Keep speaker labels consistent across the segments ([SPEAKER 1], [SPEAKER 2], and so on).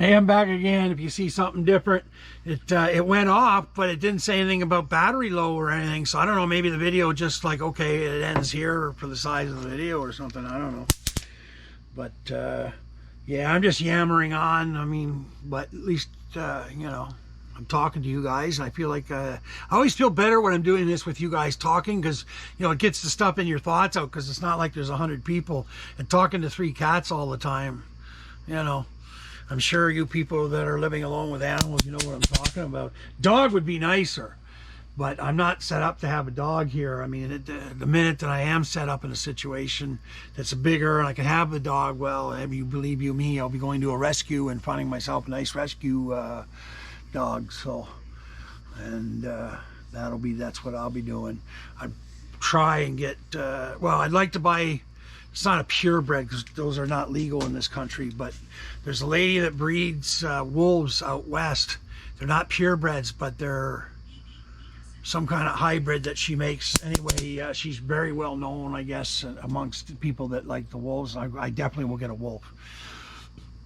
[SPEAKER 1] Hey, I'm back again. If you see something different, it went off, but it didn't say anything about battery low or anything. So I don't know, maybe the video just like, okay, it ends here for the size of the video or something. I don't know. But yeah, I'm just yammering on. I mean, but at least, you know, I'm talking to you guys. I feel like I always feel better when I'm doing this with you guys talking, because, you know, it gets the stuff in your thoughts out, because it's not like there's 100 people and talking to 3 cats all the time, you know. I'm sure you people that are living alone with animals, you know what I'm talking about. Dog would be nicer, but I'm not set up to have a dog here. I mean, the minute that I am set up in a situation that's bigger and I can have the dog, well, if you believe you me, I'll be going to a rescue and finding myself a nice rescue dog. So, and that's what I'll be doing. I'd try and get, well, I'd like to buy. It's not a purebred, because those are not legal in this country, but there's a lady that breeds wolves out west. They're not purebreds, but they're some kind of hybrid that she makes. Anyway, she's very well known, I guess, amongst people that like the wolves. I definitely will get a wolf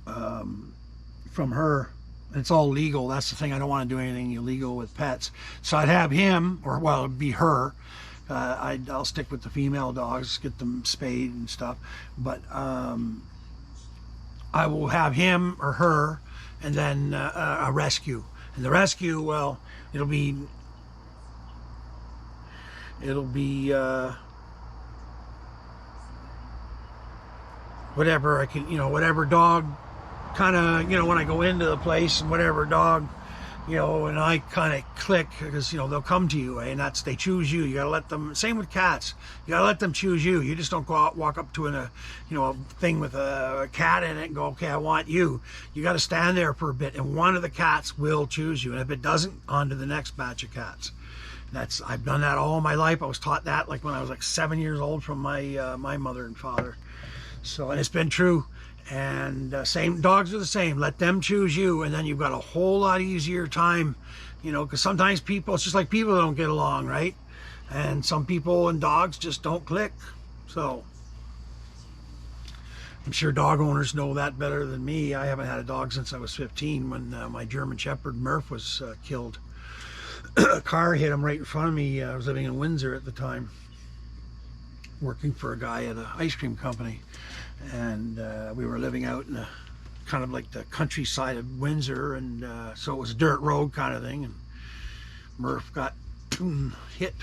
[SPEAKER 1] from her. It's all legal. That's the thing. I don't want to do anything illegal with pets. So I'd have him, or well, it'd be her. I'll stick with the female dogs, get them spayed and stuff, but I will have him or her, and then a rescue. And the rescue, well, it'll be whatever I can, you know, whatever dog kind of, you know, when I go into the place, and whatever dog, you know, and I kind of click, because, you know, they'll come to you, and they choose you. You got to let them, same with cats, you got to let them choose you. You just don't go out, walk up to a thing with a cat in it and go, okay, I want you. You got to stand there for a bit, and one of the cats will choose you. And if it doesn't, on to the next batch of cats. I've done that all my life. I was taught that like when I was like 7 years old from my my mother and father. So, and it's been true. And same dogs are the same. Let them choose you, and then you've got a whole lot easier time, you know, because sometimes people, it's just like people don't get along, right? And some people and dogs just don't click. So I'm sure dog owners know that better than me. I haven't had a dog since I was 15, when my German Shepherd Murph was killed. A car hit him right in front of me. I was living in Windsor at the time, working for a guy at an ice cream company. And we were living out in a kind of like the countryside of Windsor, and so it was a dirt road kind of thing, and Murph got hit.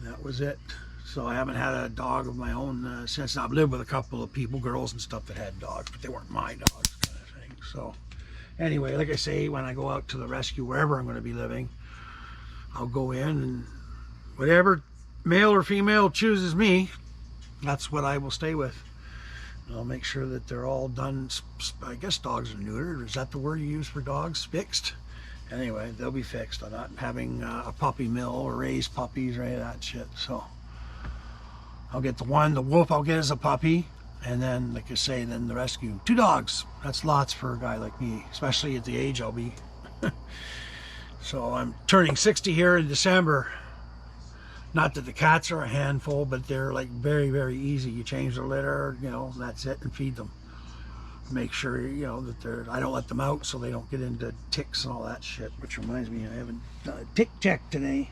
[SPEAKER 1] That was it. So I haven't had a dog of my own since. I've lived with a couple of people, girls and stuff, that had dogs, but they weren't my dogs, kind of thing. So anyway, like I say, when I go out to the rescue, wherever I'm going to be living, I'll go in, and whatever male or female chooses me, that's what I will stay with. I'll make sure that they're all done. I guess dogs are neutered. Is that the word you use for dogs? Fixed? Anyway, they'll be fixed. I'm not having a puppy mill or raised puppies or any of that shit. So I'll get the wolf I'll get as a puppy. And then, like I say, then the rescue. 2 dogs. That's lots for a guy like me, especially at the age I'll be. So I'm turning 60 here in December. Not that the cats are a handful, but they're like very, very easy. You change the litter, you know, that's it, and feed them. Make sure, you know, that I don't let them out so they don't get into ticks and all that shit, which reminds me, I haven't done a tick check today.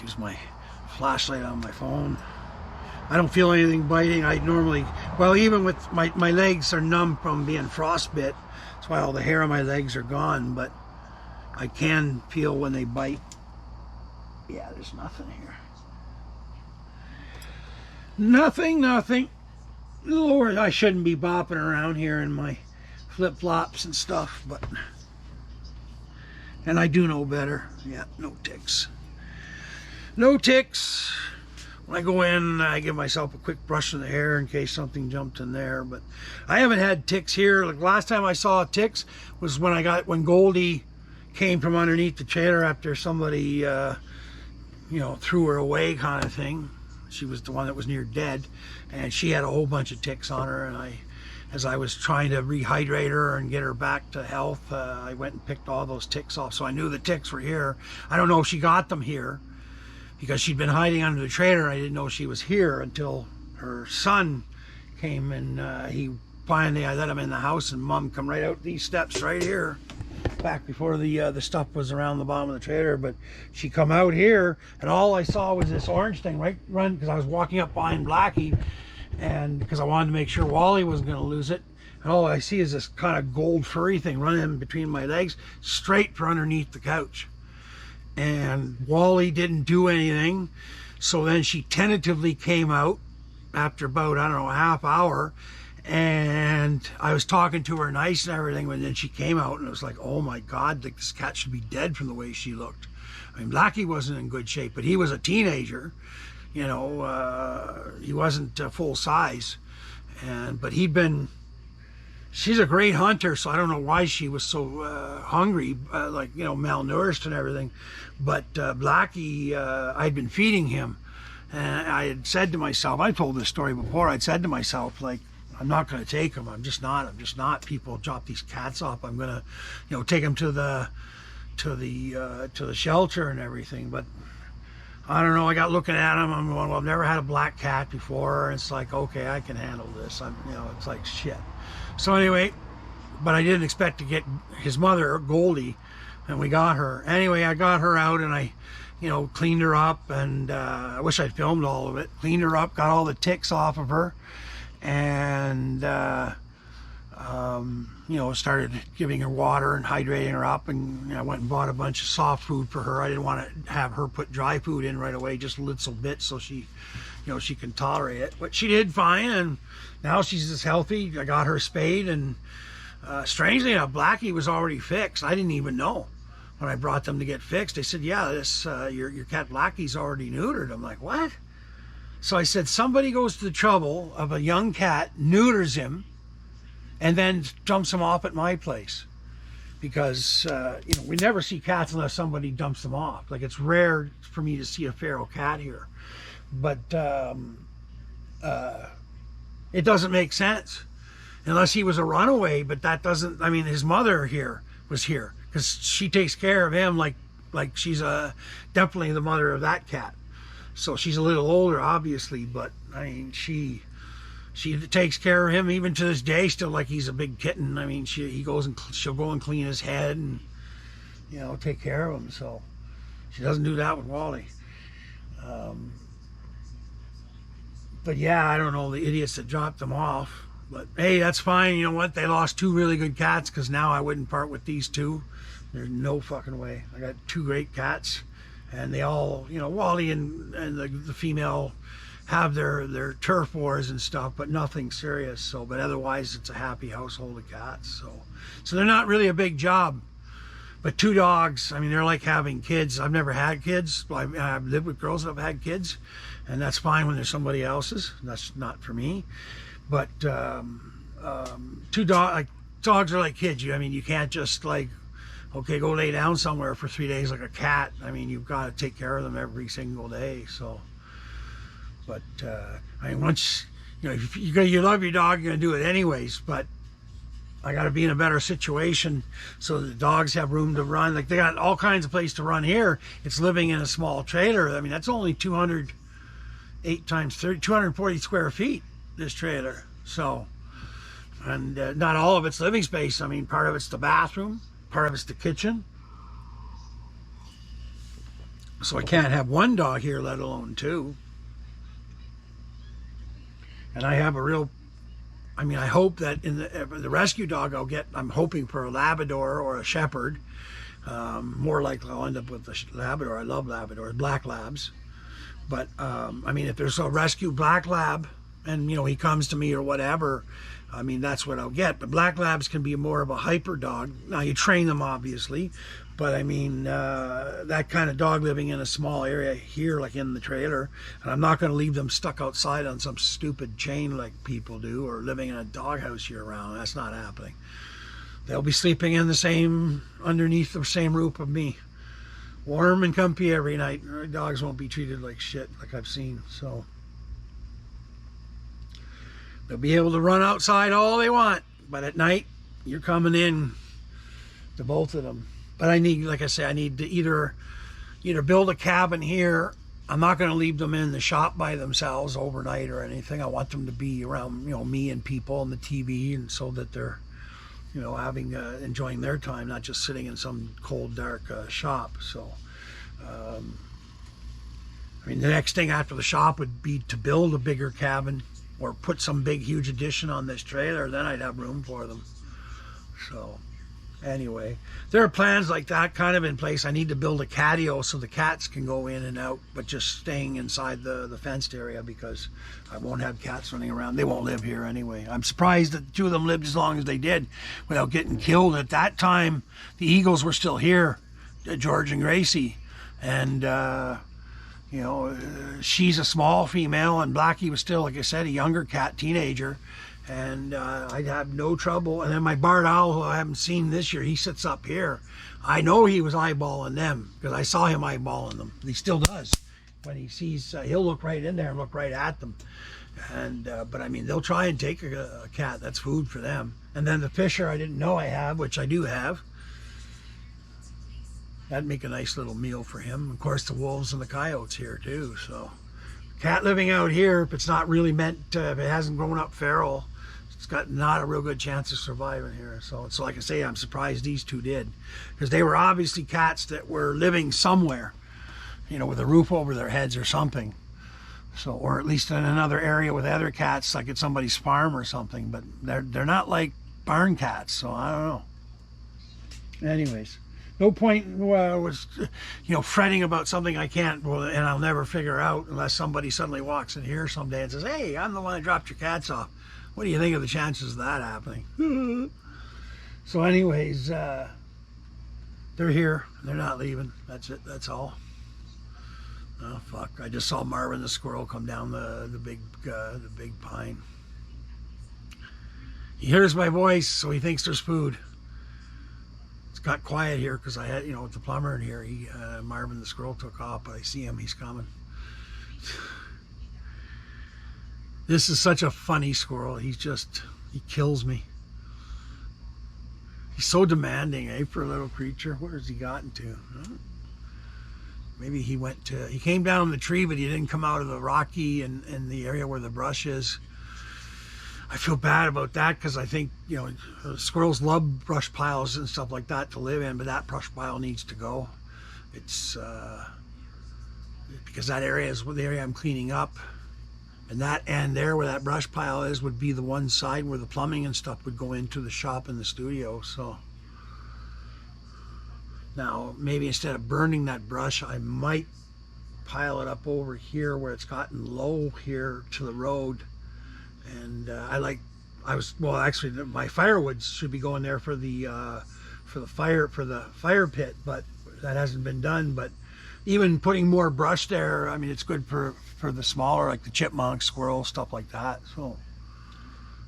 [SPEAKER 1] Use my flashlight on my phone. I don't feel anything biting. I normally, well, even with my legs are numb from being frostbit. That's why all the hair on my legs are gone, but I can feel when they bite. Yeah, there's nothing here. Nothing. Lord, I shouldn't be bopping around here in my flip-flops and stuff, but... And I do know better. Yeah, no ticks. No ticks. When I go in, I give myself a quick brush of the hair in case something jumped in there, but I haven't had ticks here. Like last time I saw ticks was when Goldie came from underneath the trailer after somebody, you know, threw her away kind of thing. She was the one that was near dead, and she had a whole bunch of ticks on her, and as I was trying to rehydrate her and get her back to health, I went and picked all those ticks off, so I knew the ticks were here. I don't know if she got them here, because she'd been hiding under the trailer, and I didn't know she was here until her son came and he finally, I let him in the house, and Mom come right out these steps right here, back before the stuff was around the bottom of the trailer. But she come out here, and all I saw was this orange thing run, because I was walking up behind Blackie, and because I wanted to make sure Wally wasn't going to lose it. And all I see is this kind of gold furry thing running between my legs, straight for underneath the couch. And Wally didn't do anything. So then she tentatively came out after about, I don't know, a half hour. And I was talking to her nice and everything, and then she came out, and it was like, oh my God, like, this cat should be dead from the way she looked. I mean, Blackie wasn't in good shape, but he was a teenager. You know, he wasn't full size. But he'd been... She's a great hunter, so I don't know why she was so hungry, like, you know, malnourished and everything. But Blackie, I'd been feeding him, and I had said to myself, I told this story before, I'd said to myself, like, I'm not going to take him. I'm just not. People drop these cats off. I'm going to, you know, take him to the shelter and everything. But I don't know. I got looking at him. I'm going, well, I've never had a black cat before. And it's like, okay, I can handle this. You know, it's like shit. So anyway, but I didn't expect to get his mother, Goldie, and we got her. Anyway, I got her out, and I, you know, cleaned her up, and I wish I'd filmed all of it. Cleaned her up, got all the ticks off of her, and you know, started giving her water and hydrating her up, and I went and bought a bunch of soft food for her. I didn't want to have her put dry food in right away, just a little bit, so she, you know, she can tolerate it. But she did fine, and now she's just healthy. I got her spayed, and strangely enough, Blackie was already fixed. I didn't even know when I brought them to get fixed. They said, yeah, this your cat Blackie's already neutered. I'm like, what? So I said, somebody goes to the trouble of a young cat, neuters him, and then dumps him off at my place. Because, you know, we never see cats unless somebody dumps them off. Like, it's rare for me to see a feral cat here. But it doesn't make sense. Unless he was a runaway, but that doesn't, I mean, his mother was here. Because she takes care of him like she's definitely the mother of that cat. So she's a little older, obviously, but I mean, she takes care of him even to this day, still like he's a big kitten. I mean, she'll go and clean his head and, you know, take care of him. So she doesn't do that with Wally. But yeah, I don't know the idiots that dropped them off. But hey, that's fine. You know what? They lost two really good cats, because now I wouldn't part with these two. There's no fucking way. I got two great cats, and they all, you know, Wally and the female have their turf wars and stuff, but nothing serious. So, but otherwise, it's a happy household of cats. So they're not really a big job. But two dogs, I mean, they're like having kids. I've never had kids. I've lived with girls that have had kids, and that's fine when there's somebody else's. That's not for me. But dogs are like kids. I mean, you can't just like, okay, go lay down somewhere for 3 days like a cat. I mean, you've got to take care of them every single day. So, but I mean, once, you know, if you love your dog, you're gonna do it anyways. But I got to be in a better situation so the dogs have room to run. Like, they got all kinds of place to run here. It's living in a small trailer. I mean, that's only 208 times 30, 240 square feet, this trailer. So, and not all of it's living space. I mean, part of it's the bathroom, part of it's the kitchen. So I can't have one dog here, let alone two. And I have a real, I mean, I hope that in the rescue dog I'll get, I'm hoping for a Labrador or a Shepherd. More likely I'll end up with a Labrador. I love Labradors, black labs. But, I mean, if there's a rescue black lab and, you know, he comes to me or whatever, I mean, that's what I'll get. But black labs can be more of a hyper dog. Now, you train them, obviously. But, I mean, that kind of dog living in a small area here, like in the trailer, and I'm not going to leave them stuck outside on some stupid chain like people do, or living in a doghouse year-round. That's not happening. They'll be sleeping in underneath the same roof of me. Warm and comfy every night. Our dogs won't be treated like shit, like I've seen. So they'll be able to run outside all they want, but at night, you're coming in to both of them. But I need, like I say, I need to either build a cabin here I'm not going to leave them in the shop by themselves overnight or anything. I want them to be around, you know, me and people and the TV, and so that they're, you know, having enjoying their time, not just sitting in some cold, dark shop. So, I mean, the next thing after the shop would be to build a bigger cabin or put some big, huge addition on this trailer. Then I'd have room for them. So, anyway, there are plans like that kind of in place. I need to build a catio so the cats can go in and out, but just staying inside the fenced area, because I won't have cats running around. They won't live here anyway. I'm surprised that 2 of them lived as long as they did without getting killed. At that time, the Eagles were still here, George and Gracie, and you know, she's a small female, and Blackie was still, like I said, a younger cat, teenager. And I'd have no trouble. And then my barred owl, who I haven't seen this year, he sits up here. I know he was eyeballing them because I saw him eyeballing them. He still does. When he sees, he'll look right in there and look right at them. And but I mean, they'll try and take a cat. That's food for them. And then the Fisher I didn't know I have, which I do have. That'd make a nice little meal for him. Of course, the wolves and the coyotes here too. So, cat living out here, if it's not really meant, if it hasn't grown up feral, it's got not a real good chance of surviving here. So like I say, I'm surprised these 2 did, because they were obviously cats that were living somewhere, you know, with a roof over their heads or something. So, or at least in another area with other cats, like at somebody's farm or something. But they're not like barn cats, so I don't know. Anyways, no point was, you know, fretting about something I can't, and I'll never figure out unless somebody suddenly walks in here someday and says, "Hey, I'm the one that dropped your cats off." What do you think of the chances of that happening? So anyways, they're here. They're not leaving. That's it. That's all. Oh, fuck. I just saw Marvin the squirrel come down the big pine. He hears my voice, so he thinks there's food. It's got quiet here because I had, you know, with the plumber in here, Marvin the squirrel took off, but I see him. He's coming. This is such a funny squirrel. He kills me. He's so demanding, eh, for a little creature. Where has he gotten to? Huh? Maybe he came down the tree, but he didn't come out of the rocky and the area where the brush is. I feel bad about that because I think, you know, squirrels love brush piles and stuff like that to live in, but that brush pile needs to go. It's because that area is the area I'm cleaning up. And that end there where that brush pile is would be the one side where the plumbing and stuff would go into the shop and the studio. So now maybe instead of burning that brush, I might pile it up over here where it's gotten low here to the road. And actually my firewood should be going there for the fire pit, but that hasn't been done. But even putting more brush there, I mean, it's good for the smaller, like the chipmunk, squirrels, stuff like that. So,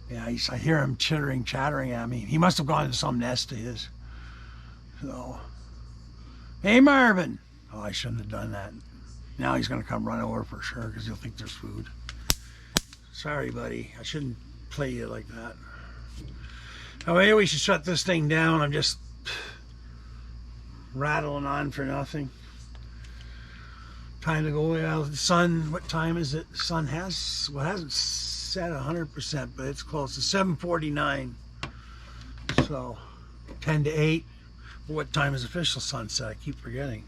[SPEAKER 1] yeah, I hear him chattering at me. He must have gone into some nest of his. So, hey, Marvin. Oh, I shouldn't have done that. Now he's going to come run over for sure because he'll think there's food. Sorry, buddy. I shouldn't play you like that. Oh, maybe we should shut this thing down. I'm just rattling on for nothing. Time to go. The sun, what time is it? The sun hasn't set 100%, but it's close. It's 7:49. So 10 to 8. What time is official sunset? I keep forgetting.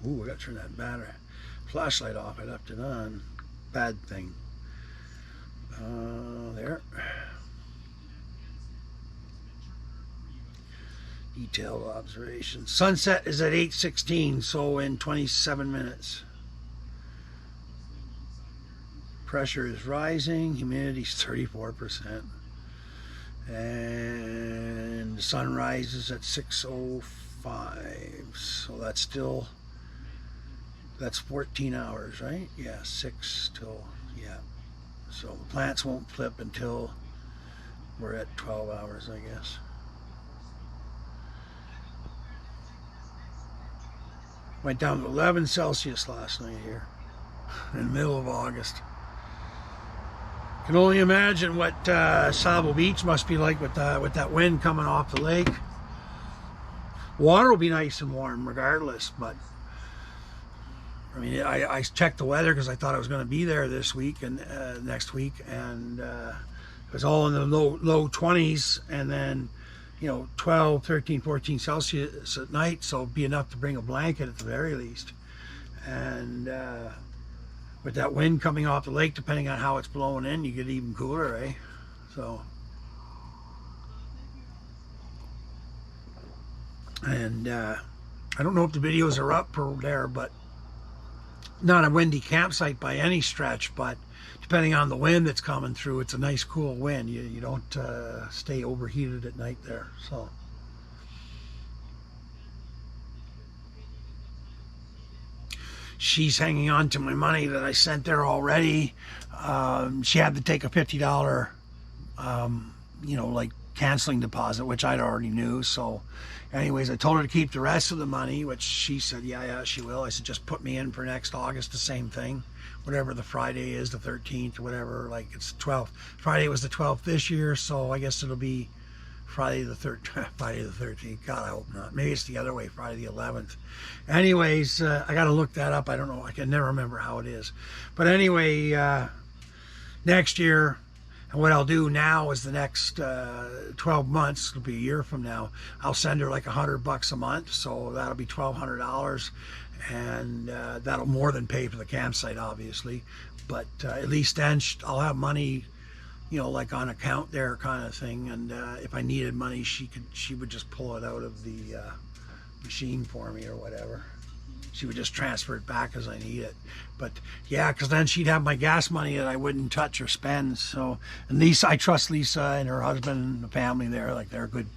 [SPEAKER 1] Ooh, I got to turn that flashlight off. I left it on. Bad thing. There. Detailed observation. Sunset is at 8:16, so in 27 minutes. Pressure is rising, humidity is 34%. And the sun rises at 6:05. So that's 14 hours, right? Yeah, 6 till, yeah. So the plants won't flip until we're at 12 hours, I guess. Went down to 11 Celsius last night here in the middle of August. Can only imagine what Sabo Beach must be like with that wind coming off the lake. Water will be nice and warm regardless, but I mean, I checked the weather because I thought I was going to be there this week and next week, and it was all in the low 20s, and then, you know, 12, 13, 14 Celsius at night, so it'd be enough to bring a blanket at the very least. And with that wind coming off the lake, depending on how it's blowing in, you get even cooler, eh? So, and I don't know if the videos are up for there, but not a windy campsite by any stretch, but depending on the wind that's coming through, it's a nice cool wind. You don't stay overheated at night there. So she's hanging on to my money that I sent there already. She had to take a $50 you know, like canceling deposit, which I'd already knew. So anyways, I told her to keep the rest of the money, which she said, yeah, she will. I said, just put me in for next August, the same thing, whatever the Friday is, the 13th or whatever, like it's 12th. Friday was the 12th this year, so I guess it'll be Friday the 13th. God, I hope not. Maybe it's the other way, Friday the 11th. Anyways, I got to look that up. I don't know. I can never remember how it is. But anyway, next year, and what I'll do now is the next 12 months, it'll be a year from now, I'll send her like $100 a month. So that'll be $1,200. And that'll more than pay for the campsite, obviously. But at least then I'll have money, you know, like on account there kind of thing. And if I needed money, she would just pull it out of the machine for me or whatever. She would just transfer it back as I need it. But yeah, because then she'd have my gas money that I wouldn't touch or spend. So, and Lisa, I trust Lisa and her husband and the family there. Like they're good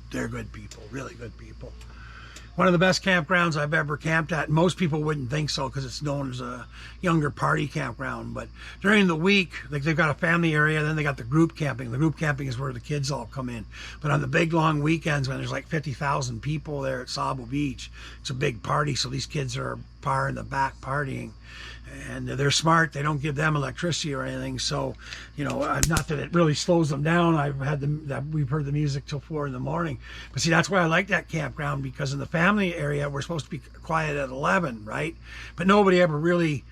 [SPEAKER 1] people, really good people. One of the best campgrounds I've ever camped at. Most people wouldn't think so because it's known as a younger party campground. But during the week, like they've got a family area, then they got the group camping. The group camping is where the kids all come in. But on the big long weekends when there's like 50,000 people there at Sabo Beach, it's a big party. So these kids are far in the back partying. And they're smart. They don't give them electricity or anything. So, you know, not that it really slows them down. We've heard the music till 4 in the morning. But see, that's why I like that campground, because in the family area, we're supposed to be quiet at 11, right? But nobody abuses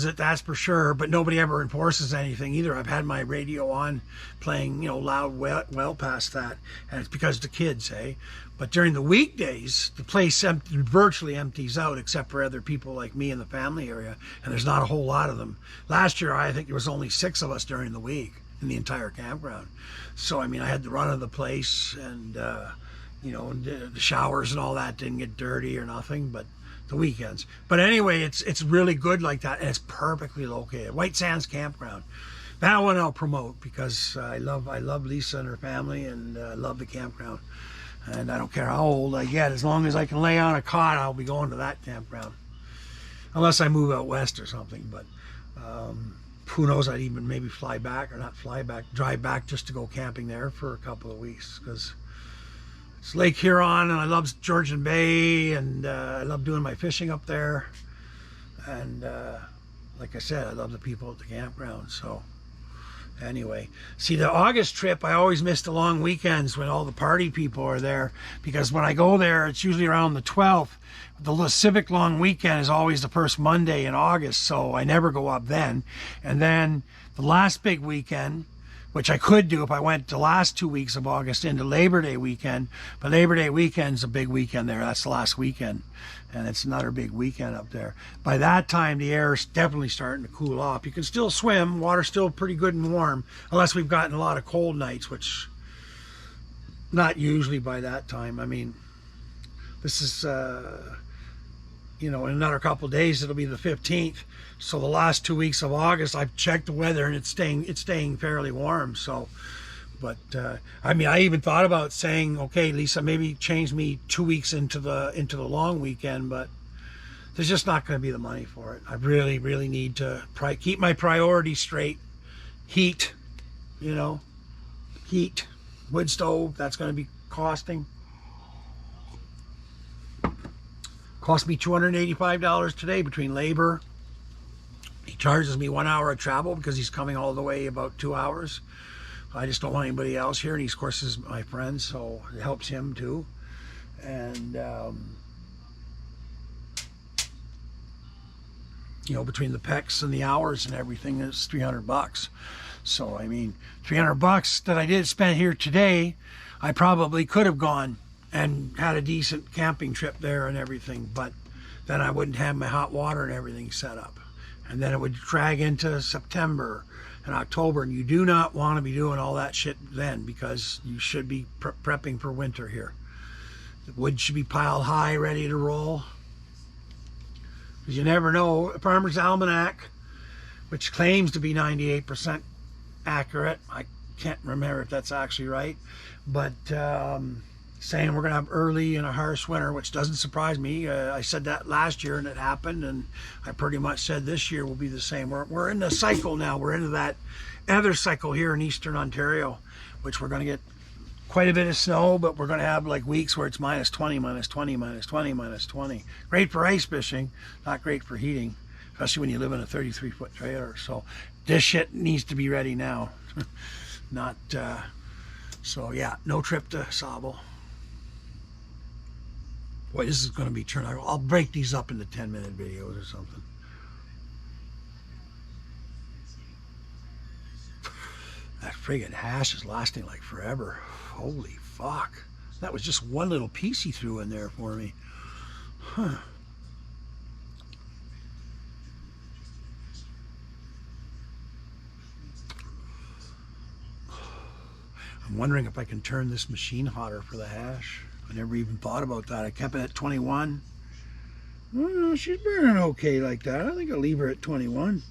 [SPEAKER 1] it, that's for sure. But nobody ever enforces anything either. I've had my radio on playing, you know, loud well past that. And it's because of the kids, eh? But during the weekdays, the place virtually empties out except for other people like me in the family area. And there's not a whole lot of them. Last year, I think there was only 6 of us during the week in the entire campground. So, I mean, I had the run of the place, and, you know, the showers and all that didn't get dirty or nothing, but the weekends. But anyway, it's really good like that, and it's perfectly located. White Sands Campground. That one I'll promote because I love Lisa and her family, and I love the campground. And I don't care how old I get, as long as I can lay on a cot, I'll be going to that campground. Unless I move out west or something, but who knows, I'd even maybe drive back just to go camping there for a couple of weeks, because it's Lake Huron, and I love Georgian Bay, and I love doing my fishing up there. And like I said, I love the people at the campground, so... Anyway, see, the August trip, I always miss the long weekends when all the party people are there, because when I go there, it's usually around the 12th. The civic long weekend is always the first Monday in August, so I never go up then. And then the last big weekend, which I could do if I went the last 2 weeks of August into Labor Day weekend, but Labor Day weekend's a big weekend there. That's the last weekend, and it's another big weekend up there. By that time, the air is definitely starting to cool off. You can still swim. Water's still pretty good and warm, unless we've gotten a lot of cold nights, which not usually by that time. I mean, this is, you know, in another couple of days, it'll be the 15th. So the last 2 weeks of August, I've checked the weather, and it's staying fairly warm. So, but I mean, I even thought about saying, okay, Lisa, maybe change me 2 weeks into the long weekend, but there's just not going to be the money for it. I really, really need to keep my priorities straight. Heat, you know, heat, wood stove. That's going to be costing. Cost me $285 today between labor. He charges me 1 hour of travel because he's coming all the way about 2 hours. I just don't want anybody else here, and he, of course, is my friend, so it helps him too. And You know, between the pecks and the hours and everything, it's $300. So I mean, $300 that I did spend here today, I probably could have gone and had a decent camping trip there and everything, but then I wouldn't have my hot water and everything set up. And then it would drag into September and October, and you do not want to be doing all that shit then, because you should be prepping for winter here. The wood should be piled high, ready to roll. Because you never know. Farmer's Almanac, which claims to be 98% accurate, I can't remember if that's actually right, but saying we're going to have early and a harsh winter, which doesn't surprise me. I said that last year and it happened, and I pretty much said this year will be the same. We're in the cycle now. We're into that other cycle here in eastern Ontario, which we're going to get quite a bit of snow, but we're going to have like weeks where it's -20, -20, -20, -20. Great for ice fishing, not great for heating, especially when you live in a 33-foot trailer. So this shit needs to be ready now. Not, so yeah, no trip to Sable. Boy, this is going to be turned out. I'll break these up into 10-minute videos or something. That friggin' hash is lasting like forever. Holy fuck. That was just one little piece he threw in there for me. Huh. I'm wondering if I can turn this machine hotter for the hash. I never even thought about that. I kept it at 21. Well, she's burning okay like that. I think I'll leave her at 21.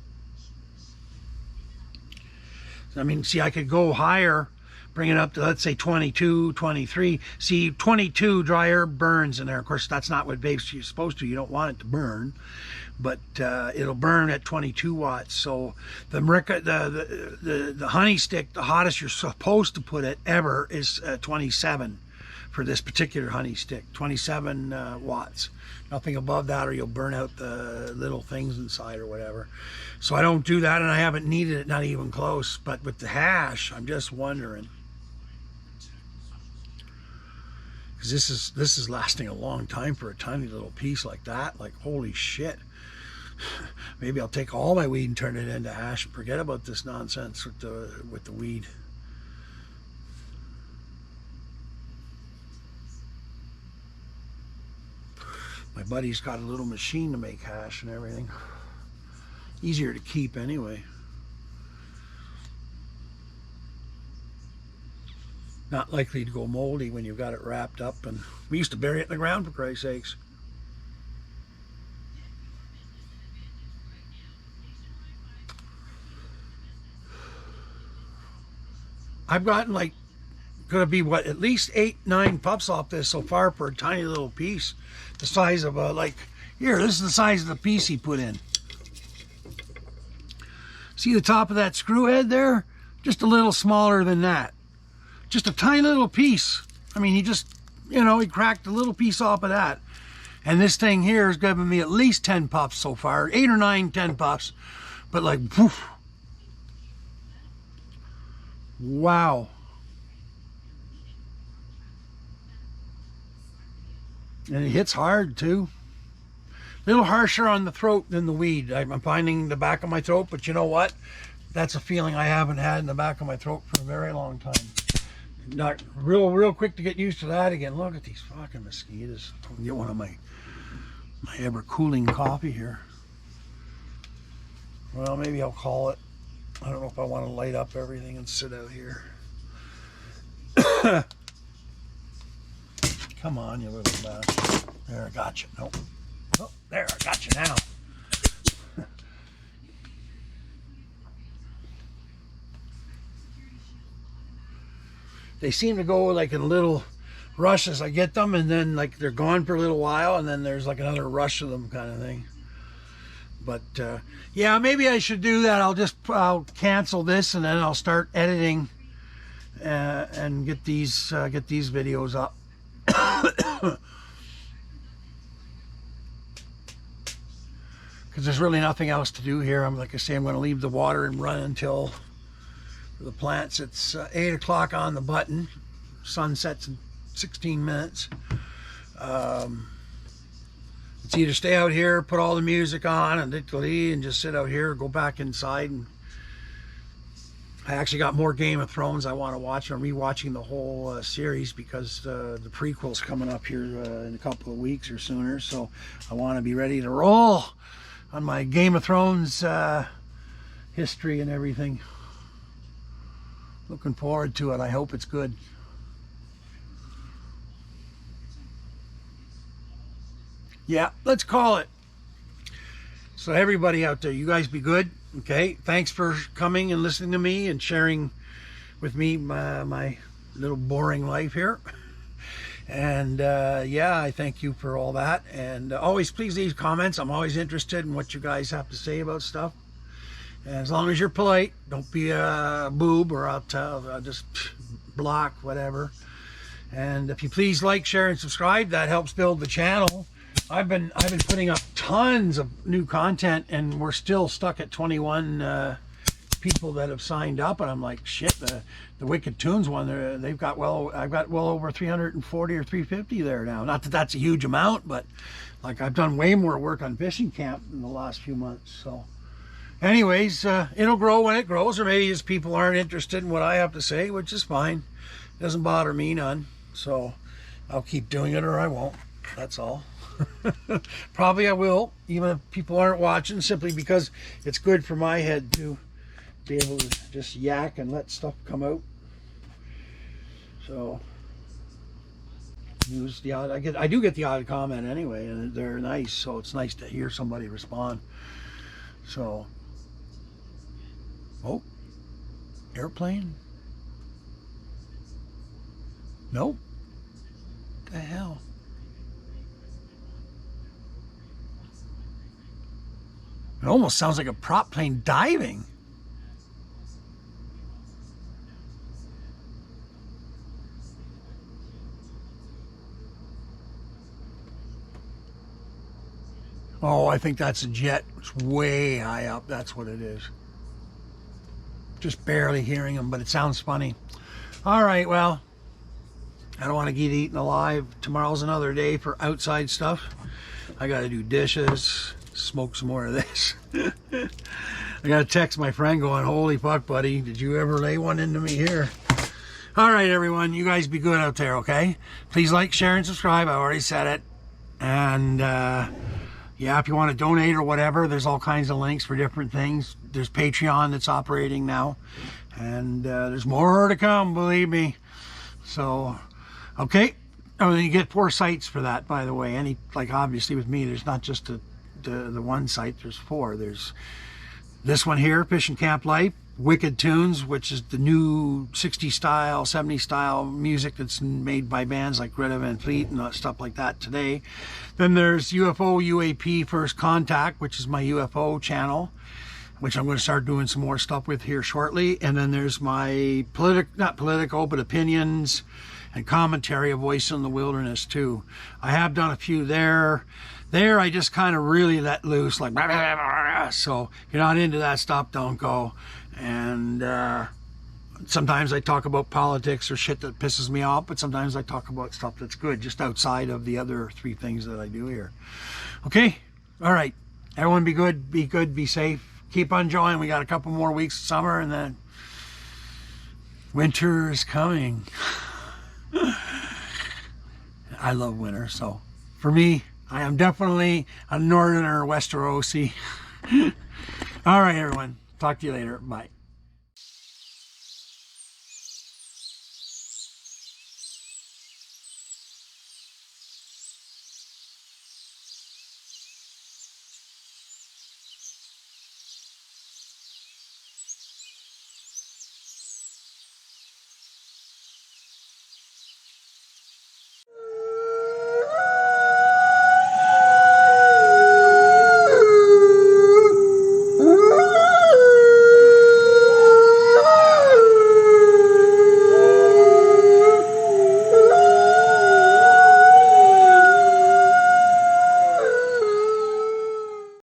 [SPEAKER 1] I mean, see, I could go higher, bring it up to, let's say, 22, 23. See, 22 dry herb burns in there. Of course, that's not what vapes you're supposed to. You don't want it to burn, but it'll burn at 22 watts. So the honey stick, the hottest you're supposed to put it ever is 27 for this particular honey stick, 27 watts. Nothing above that or you'll burn out the little things inside or whatever. So I don't do that, and I haven't needed it, not even close. But with the hash, I'm just wondering, because this is lasting a long time for a tiny little piece like that. Like, holy shit. Maybe I'll take all my weed and turn it into hash and forget about this nonsense with the weed. My buddy's got a little machine to make hash and everything. Easier to keep anyway. Not likely to go moldy when you've got it wrapped up. And we used to bury it in the ground, for Christ's sakes. I've gotten like, gonna be what, at least 8-9 pups off this so far for a tiny little piece. The size of a, like, here, this is the size of the piece he put in. See the top of that screw head there? Just a little smaller than that. Just a tiny little piece. I mean, he just, you know, he cracked a little piece off of that. And this thing here has given me at least 10 pups so far. 8 or 9, 10 pups. But like, poof. Wow. And it hits hard too. A little harsher on the throat than the weed. I'm finding the back of my throat, but you know what? That's a feeling I haven't had in the back of my throat for a very long time. Not real quick to get used to that again. Look at these fucking mosquitoes. I'll get one of my ever cooling coffee here. Well, maybe I'll call it. I don't know if I want to light up everything and sit out here. Come on, you little bastard. There, I got you. Nope. Oh, there, I got you now. They seem to go like in little rushes. I get them, and then like they're gone for a little while, and then there's like another rush of them kind of thing. But yeah, maybe I should do that. I'll cancel this, and then I'll start editing and get these videos up. Because there's really nothing else to do here. Like I say, I'm going to leave the water and run until the plants. It's 8 o'clock on the button. Sun sets in 16 minutes. It's either stay out here, put all the music on, and just sit out here, or go back inside. And I actually got more Game of Thrones I want to watch. I'm rewatching the whole series because the prequel's coming up here in a couple of weeks or sooner. So I want to be ready to roll on my Game of Thrones history and everything. Looking forward to it. I hope it's good. Yeah, let's call it. So everybody out there, you guys be good. Okay, thanks for coming and listening to me and sharing with me my little boring life here. And yeah, I thank you for all that. And always please leave comments. I'm always interested in what you guys have to say about stuff. And as long as you're polite, don't be a boob, or I'll just block, whatever. And if you please like, share, and subscribe, that helps build the channel. I've been putting up tons of new content, and we're still stuck at 21 people that have signed up, and I'm like, shit, the Wicked Tunes one, I've got well over 340 or 350 there now. Not that that's a huge amount, but like I've done way more work on Fishin Camp in the last few months. So anyways, it'll grow when it grows, or maybe just people aren't interested in what I have to say, which is fine. It doesn't bother me none. So I'll keep doing it, or I won't. That's all. Probably I will, even if people aren't watching, simply because it's good for my head to be able to just yak and let stuff come out. So I do get the odd comment anyway, and they're nice, so it's nice to hear somebody respond. So, oh, airplane? Nope. What the hell? It almost sounds like a prop plane diving. Oh, I think that's a jet. It's way high up. That's what it is. Just barely hearing them, but it sounds funny. All right, well, I don't want to get eaten alive. Tomorrow's another day for outside stuff. I got to do dishes, smoke some more of this. I got to text my friend going, holy fuck, buddy, did you ever lay one into me here? All right, everyone, you guys be good out there, okay? Please like, share, and subscribe. I already said it. And yeah, if you want to donate or whatever, there's all kinds of links for different things. There's Patreon that's operating now, and there's more to come, believe me. So, okay. Oh, and you get 4 sites for that, by the way. Like obviously with me, there's not just the one site, there's 4. There's this one here, Fishin Camp Life, Wicked Tunes, which is the new 60s style, 70s style music that's made by bands like Greta Van Fleet and stuff like that today. Then there's UFO UAP First Contact, which is my UFO channel, which I'm going to start doing some more stuff with here shortly. And then there's my not political, but opinions and commentary of Voice in the Wilderness too. I have done a few there. There I just kind of really let loose, like, blah, blah, blah, blah. So if you're not into that stuff, don't go. And sometimes I talk about politics or shit that pisses me off, but sometimes I talk about stuff that's good, just outside of the other 3 things that I do here. Okay? All right. Everyone be good, be safe. Keep on enjoying. We got a couple more weeks of summer, and then winter is coming. I love winter, so for me, I am definitely a northerner Westerosi. All right, everyone. Talk to you later. Bye.